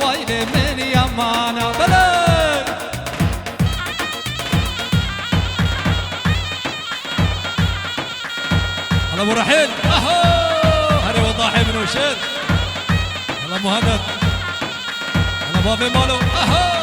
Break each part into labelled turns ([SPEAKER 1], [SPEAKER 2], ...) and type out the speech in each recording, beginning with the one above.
[SPEAKER 1] ويلي من يمانا بلد هلا ابو رحيل اهو هلا وضاحي من وشد هلا مهند هلا بابي مالو اهو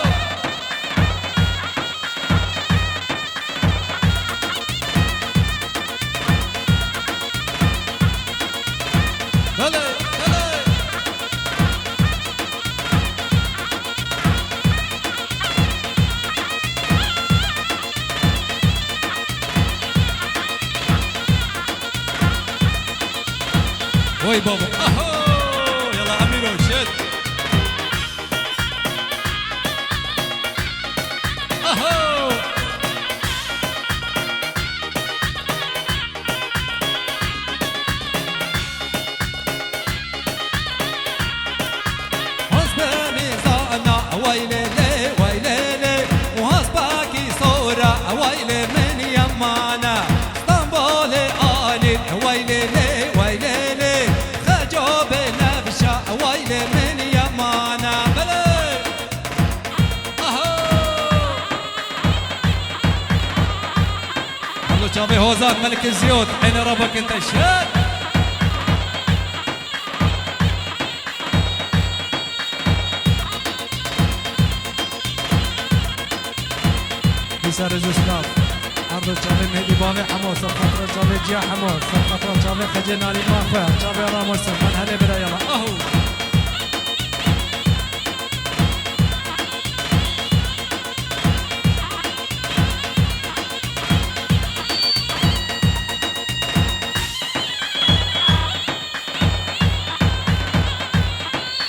[SPEAKER 1] وي بابا اهو يلا اميرو شد اهو حسب ميزانا ويلي لي ويلي لي وحسبك صورة ويلي من يمانا اسطنبول آلي ويلي لي ويلي لي خجوب نفشة ويلي من يمانا بلد اهو الله شافي هوزات ملك الزيوت حين ربك انت الشاد بيسار الزسكاف عرض شافي مهدي بابي حمو صفقة شافي جيا حمو صفقة شافي خجنالي مافا شافي راموس من هلا بلا يلا اهو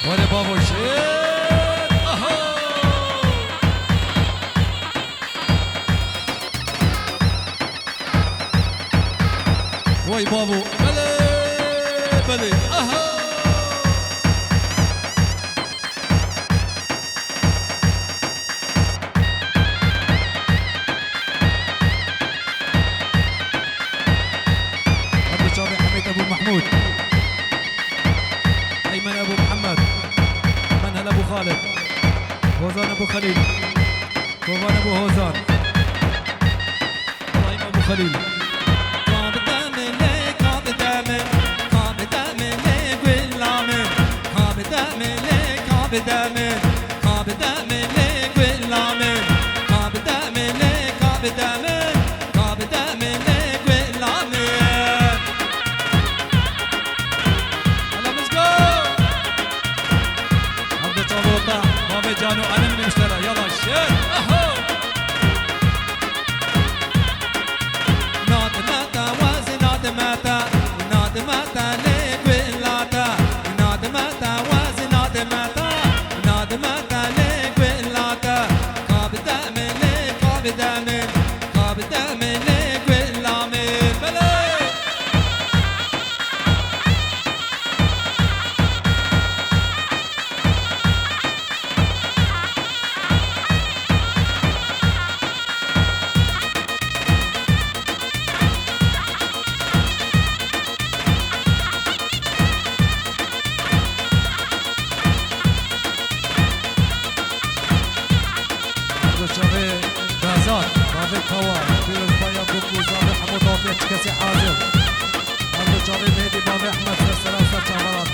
[SPEAKER 1] ولا بابو شيت اهو وي بابو بلي بلي اهو ابو شافي حميد ابو محمود ايمن ابو محمد منهل ابو خالد هوزان ابو خليل كوفان ابو هوزان ابراهيم ابو خليل بدامن بدامن لك واللامن بدامن لك بدامن بدامن لك واللامن هلا مسجو عبد طابوطة بابي جانو انا من المشترى يلا الشيخ اهو ناد ماتا وازي ناد ماتا ناد ماتا لك واللاتا ناد ماتا وازي ناد ماتا ماتا لك واللاتا بدامن لك بدامن بدامن لك واللامن بلد شافي بازار شافي كوار فيروز بايا بوكو شافي حمود توفيق كاسي حازم عبد شافي مهدي بابي احمد في الثلاثة شهرات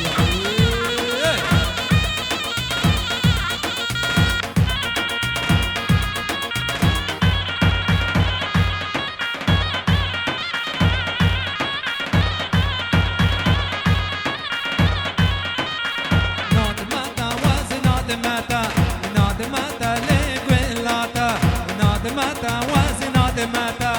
[SPEAKER 1] ناد ماتا وازي ناد ماتا ناد ماتا لك ماتا وازي ناد ماتا